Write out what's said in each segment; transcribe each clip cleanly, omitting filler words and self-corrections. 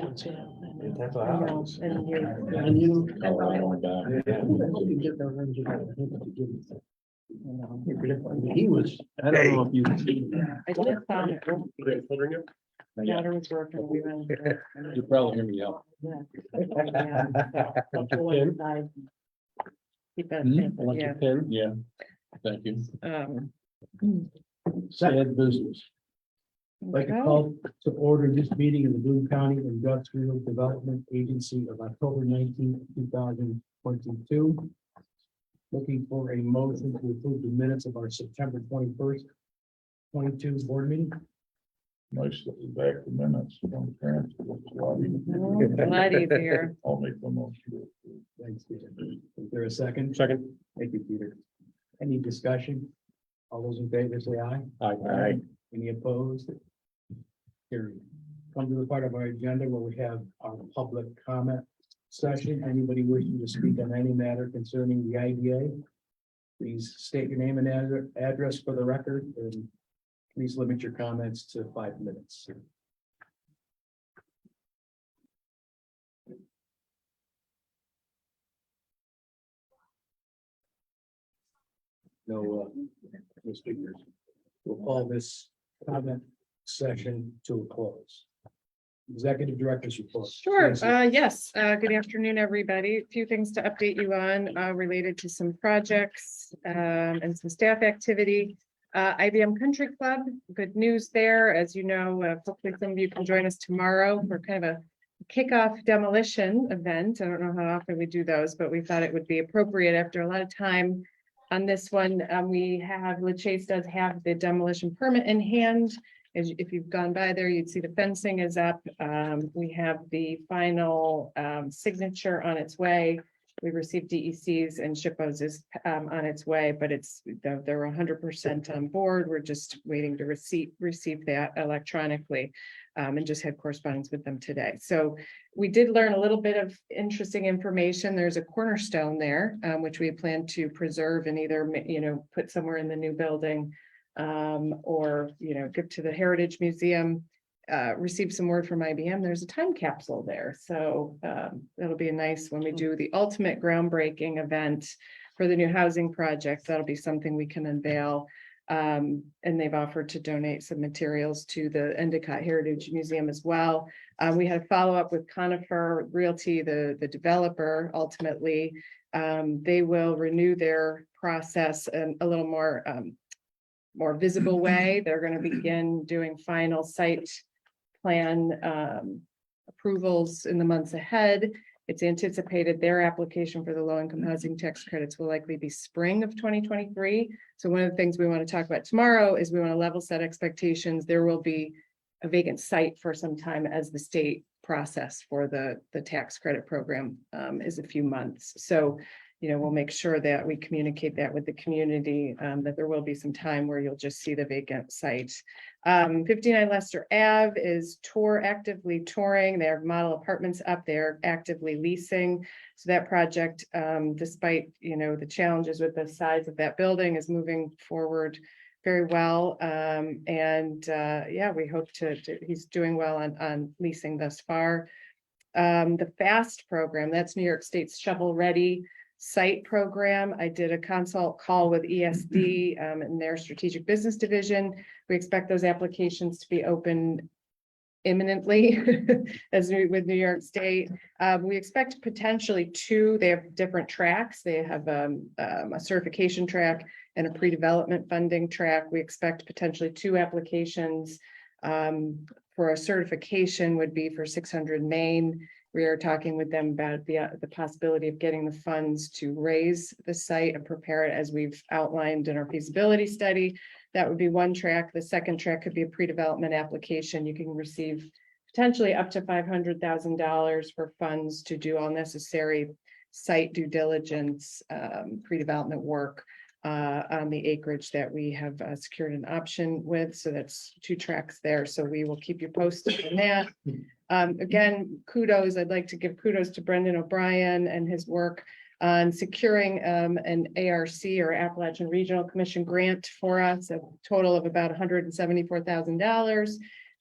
happens, yeah. That's I what know, happens. and you, And you. that's all I want back. I hope you get the rings you gotta hit to give it. He was, I don't know if you. I just found it. Grandfathering it? My daughter was working, we went. You probably hear me out. Keep it, Want yeah, your pen? Yeah. Thank you. Sad business. Like to call to order this meeting of the Boone County Industrial Development Agency of October 19th, 2022. Looking for a motion to approve the minutes of our September 21st, 22 board meeting. Nice looking back the minutes. Don't transfer. It's a lot easier. A lot easier. I'll make the motion. Thanks, Peter. Is there a second? Second. Thank you, Peter. Any discussion? All those in favor say aye. Aye. Any opposed? Carried. Come to the part of our agenda where we have our public comment session. Anybody wishing to speak on any matter concerning the IDA, please state your name and address for the record, and please limit your comments to 5 minutes. No speakers. We'll call this comment session to a close. Executive Director's report. Sure, Tracy. yes, good afternoon, everybody. A few things to update you on, related to some projects, and some staff activity. IBM Country Club, good news there. As you know, hopefully some of you can join us tomorrow for kind of a kickoff demolition event. I don't know how often we do those, but we thought it would be appropriate after a lot of time on this one. We have, LaChase does have the demolition permit in hand. As if you've gone by there, you'd see the fencing is up. We have the final signature on its way. We received DECs and SHPOs is on its way, but they're 100% on board. We're just waiting to receive that electronically, and just had correspondence with them today. So we did learn a little bit of interesting information. There's a cornerstone there, which we plan to preserve and either, put somewhere in the new building, or, give to the Heritage Museum. Received some word from IBM. There's a time capsule there. So that'll be a nice when we do the ultimate groundbreaking event for the new housing project. That'll be something we can unveil. And they've offered to donate some materials to the Endicott Heritage Museum as well. We had a follow-up with Conifer Realty, the developer. Ultimately, they will renew their process in a little more visible way. They're going to begin doing final site plan approvals in the months ahead. It's anticipated their application for the low-income housing tax credits will likely be spring of 2023. So one of the things we want to talk about tomorrow is we want to level set expectations. There will be a vacant site for some time as the state process for the tax credit program is a few months. So we'll make sure that we communicate that with the community, that there will be some time where you'll just see the vacant site. 59 Lester Ave is actively touring. They have model apartments up there, actively leasing. So that project, despite, the challenges with the size of that building, is moving forward very well. We hope he's doing well on leasing thus far. The FAST program, that's New York State's shovel ready site program. I did a consult call with ESD and their strategic business division. We expect those applications to be open imminently with New York State. We expect potentially 2. They have different tracks. They have a certification track and a pre-development funding track. We expect potentially 2 applications. For a certification would be for 600 Main. We are talking with them about the possibility of getting the funds to raise the site and prepare it as we've outlined in our feasibility study. That would be one track. The second track could be a pre-development application. You can receive potentially up to $500,000 for funds to do all necessary site due diligence, pre-development work on the acreage that we have secured an option with. So that's 2 tracks there. So we will keep you posted on that. Again, kudos. I'd like to give kudos to Brendan O'Brien and his work on securing an ARC or Appalachian Regional Commission grant for us, a total of about $174,000.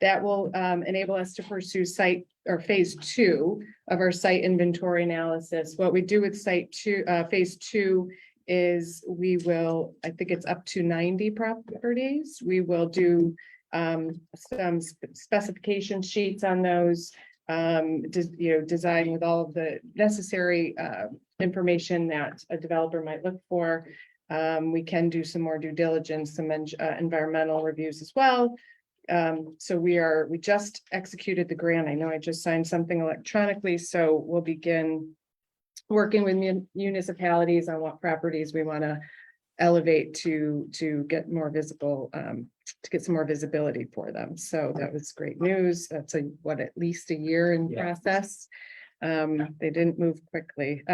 That will enable us to pursue site or phase two of our site inventory analysis. What we do with phase two is we will, I think it's up to 90 properties. We will do some specification sheets on those, design with all of the necessary information that a developer might look for. We can do some more due diligence, some environmental reviews as well. So we just executed the grant. I know I just signed something electronically, so we'll begin working with municipalities on what properties we want to elevate to get more visible, to get some more visibility for them. So that was great news. That's at least a year in Yeah. process. They didn't move quickly.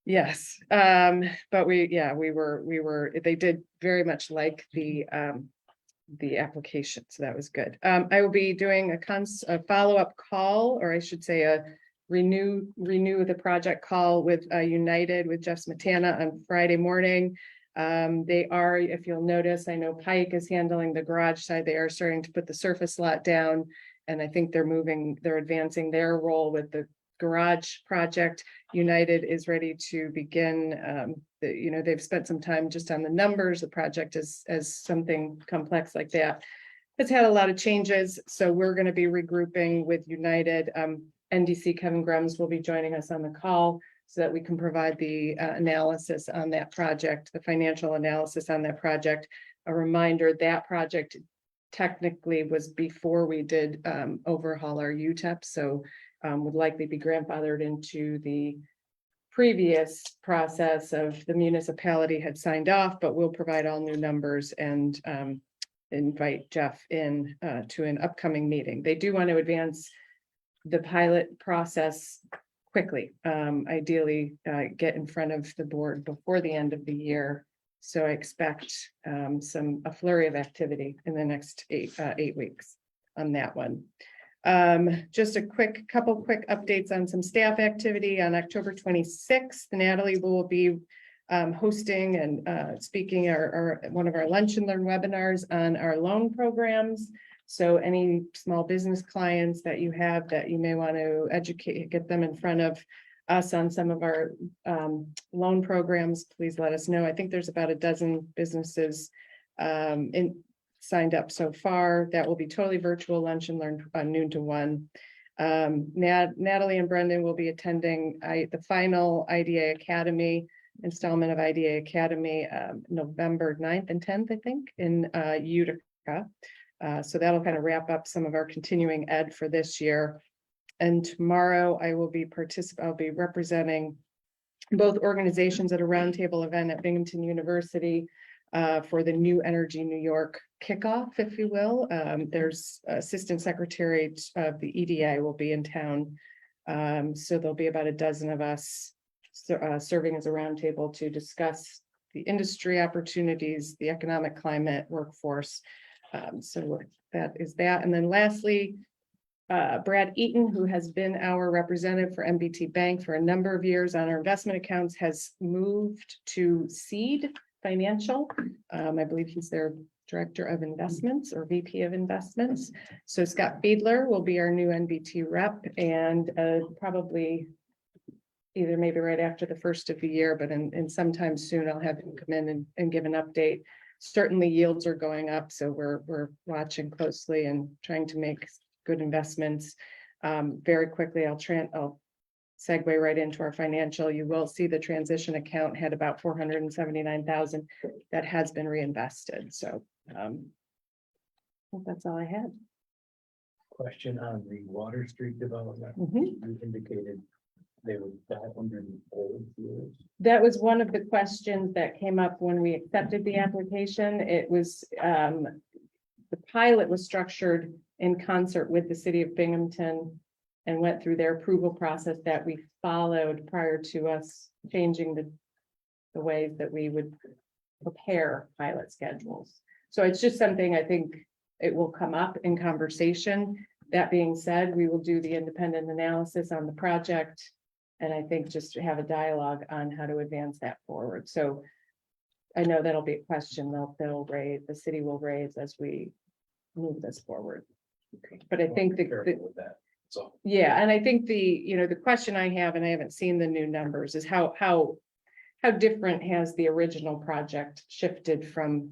Yes, but they did very much like the application, so that was good. I will be doing a follow-up call, or I should say a renew the project call with United with Jeff Smetana on Friday morning. They are, if you'll notice, I know Pike is handling the garage side. They are starting to put the surface lot down, and I think they're advancing their role with the garage project. United is ready to begin. They've spent some time just on the numbers. The project as something complex like that. It's had a lot of changes, so we're going to be regrouping with United. NDC Kevin Grums will be joining us on the call so that we can provide the analysis on that project, the financial analysis on that project. A reminder, that project technically was before we did overhaul our UTEP, so would likely be grandfathered into the previous process of the municipality had signed off, but we'll provide all new numbers and invite Jeff in to an upcoming meeting. They do want to advance the pilot process quickly, ideally get in front of the board before the end of the year. So I expect a flurry of activity in the next 8 weeks on that one. Just a couple quick updates on some staff activity. On October 26th, Natalie will be hosting and speaking one of our lunch and learn webinars on our loan programs. So any small business clients that you have that you may want to educate, get them in front of us on some of our loan programs, please let us know. I think there's about a dozen businesses signed up so far. That will be totally virtual lunch and learn noon to 1. Natalie and Brendan will be attending the final IDA Academy installment of IDA Academy November 9th and 10th, I think, in Utica. So that'll kind of wrap up some of our continuing ed for this year. And tomorrow I'll be representing both organizations at a roundtable event at Binghamton University for the New Energy New York kickoff, if you will. There's Assistant Secretary of the EDA will be in town. So there'll be about a dozen of us serving as a roundtable to discuss the industry opportunities, the economic climate, workforce. So that is that. And then lastly, Brad Eaton, who has been our representative for MBT Bank for a number of years on our investment accounts, has moved to Seed Financial. I believe he's their Director of Investments or VP of Investments. So Scott Fiedler will be our new NBT rep, and probably either maybe right after the first of the year, but in sometime soon, I'll have him come in and give an update. Certainly yields are going up, so we're watching closely and trying to make good investments. Very quickly, I'll segue right into our financial. You will see the transition account had about 479,000 that has been reinvested. So I think that's all I had. Question on the Water Street development. Mhm. You indicated they were 500 old years. That was one of the questions that came up when we accepted the application. It was, the pilot was structured in concert with the city of Binghamton and went through their approval process that we followed prior to us changing the ways that we would prepare pilot schedules. So it's just something I think it will come up in conversation. That being said, we will do the independent analysis on the project. And I think just to have a dialogue on how to advance that forward. So I know that'll be a question they'll raise, the city will raise as we move this forward. But I think that, Careful with that, so. yeah, and I think the question I have, and I haven't seen the new numbers, is how different has the original project shifted from,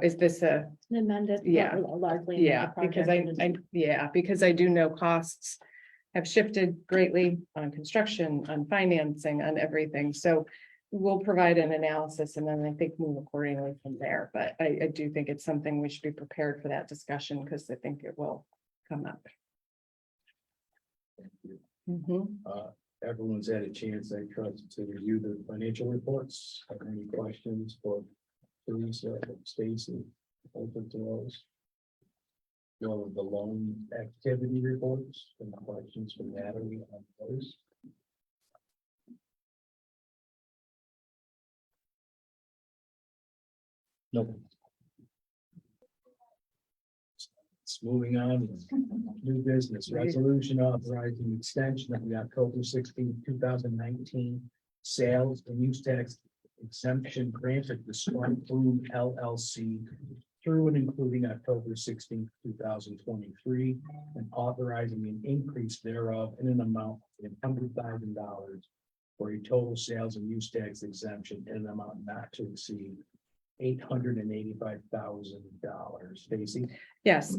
is this a, Amended. Yeah. Largely. yeah, because because I do know costs have shifted greatly on construction, on financing, on everything, so we'll provide an analysis and then I think move accordingly from there, but I do think it's something we should be prepared for that discussion, because I think it will come up. Mhm. Everyone's had a chance, I trust, to review the financial reports. Have any questions for Teresa, Stacy, open to those? All of the loan activity reports and questions from Natalie on those. No. It's moving on. New business resolution authorizing extension of the October 16, 2019 sales and use tax exemption granted to Swamp Room LLC through and including October 16, 2023, and authorizing an increase thereof in an amount of $100,000 for a total sales and use tax exemption in an amount not to exceed $885,000. Stacy? Yes,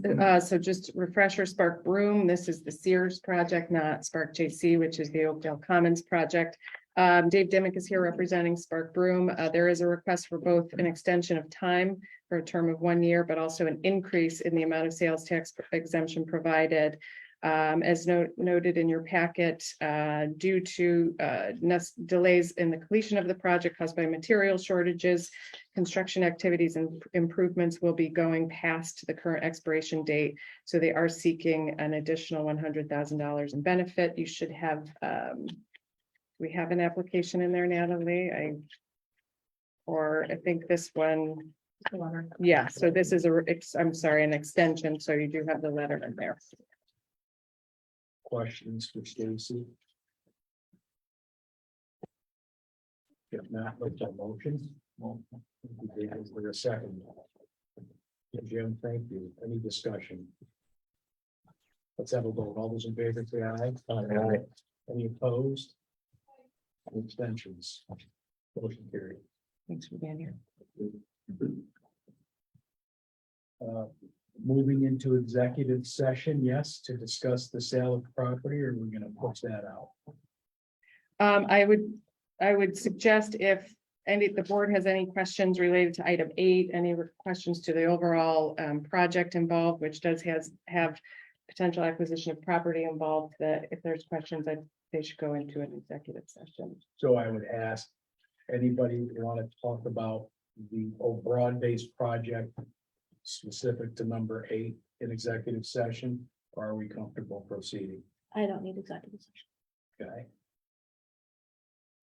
so just refresher, Spark Broom, this is the Sears project, not Spark JC, which is the Oakdale Commons project. Dave Dimick is here representing Spark Broom. There is a request for both an extension of time for a term of 1 year, but also an increase in the amount of sales tax exemption provided. As noted in your packet, due to delays in the completion of the project caused by material shortages, construction activities and improvements will be going past the current expiration date. So they are seeking an additional $100,000 in benefit. You should have, we have an application in there, Natalie. I think this one, yeah, so this is I'm sorry, an extension. So you do have the letter in there. Questions for Stacy? If not, let's have motion. Is there a second? Jim, thank you. Any discussion? Let's have a vote. All those in favor, say aye. Aye. Any opposed? Any abstentions? Motion carried. Thanks for being here. Moving into executive session, yes, to discuss the sale of property, or we're gonna push that out? I would suggest if the board has any questions related to item 8, any questions to the overall project involved, which does have potential acquisition of property involved, that if there's questions, they should go into an executive session. So I would ask, anybody want to talk about the broad-based project specific to number 8 in executive session, or are we comfortable proceeding? I don't need executive session. Okay.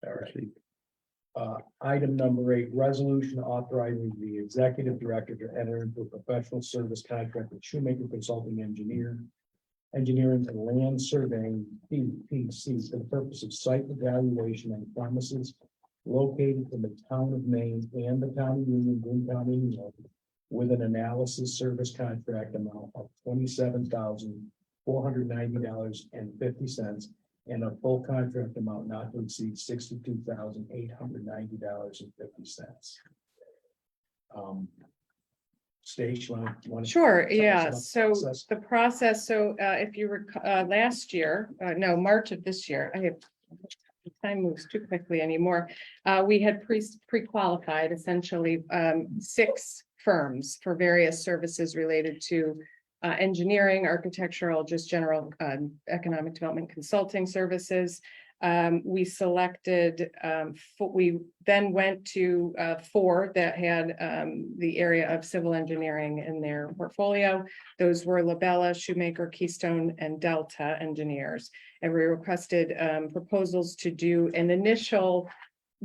All right. Item number 8, resolution authorizing the executive director to enter into a professional service contract with Shoemaker Consulting Engineering and Land Surveying, PPC, for the purpose of site evaluation on premises located in the town of Maine and the county of Union, Boone County, New York, with an analysis service contract amount of $27,490.50 and a full contract amount not to exceed $62,890.50. Stage one. Sure, yeah, so the process, if you recall, last year, March of this year, time moves too quickly anymore. We had pre-qualified essentially 6 firms for various services related to engineering, architectural, just general economic development consulting services. We selected, we then went to 4 that had the area of civil engineering in their portfolio. Those were Labella, Shoemaker, Keystone, and Delta Engineers. And we requested proposals to do an initial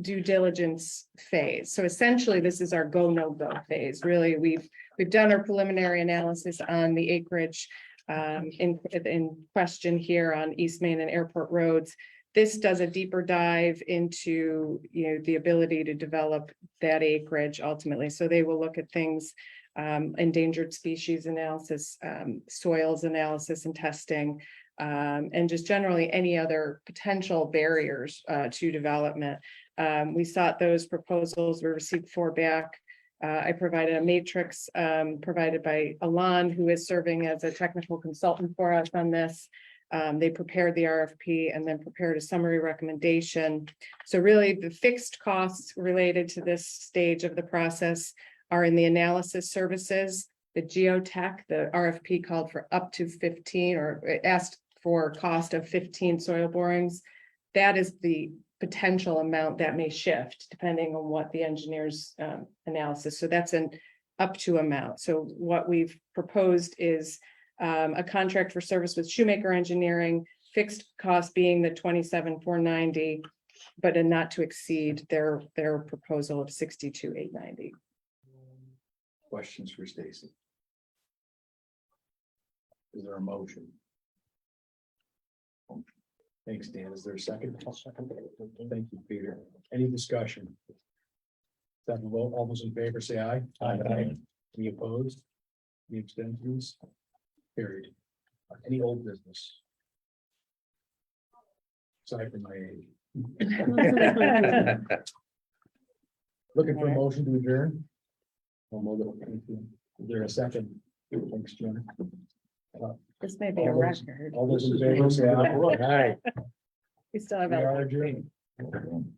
due diligence phase. So essentially, this is our go, no go phase. Really, we've done our preliminary analysis on the acreage in question here on East Main and Airport Roads. This does a deeper dive into, the ability to develop that acreage ultimately. So they will look at things endangered species analysis, soils analysis and testing, and just generally any other potential barriers to development. We sought those proposals, we received 4 back. I provided a matrix provided by Alon, who is serving as a technical consultant for us on this. They prepared the RFP and then prepared a summary recommendation. So really the fixed costs related to this stage of the process are in the analysis services, the geotech. The RFP called for up to 15, or it asked for cost of 15 soil borings. That is the potential amount that may shift depending on what the engineer's analysis. So that's an up to amount. So what we've proposed is a contract for service with Shoemaker Engineering, fixed cost being the 27,490, but a not to exceed their proposal of 62,890. Questions for Stacy? Is there a motion? Thanks, Dan. Is there a second? Thank you, Peter. Any discussion? That vote, all those in favor say aye. Aye. Any opposed? Any abstentions? Carried. Any old business? Aside from my age. Looking for a motion to adjourn? Is there a second? Thanks, Jim. This may be a All those- record. All those in favor say aye. Aye. We still have. We are elephant. adjourned.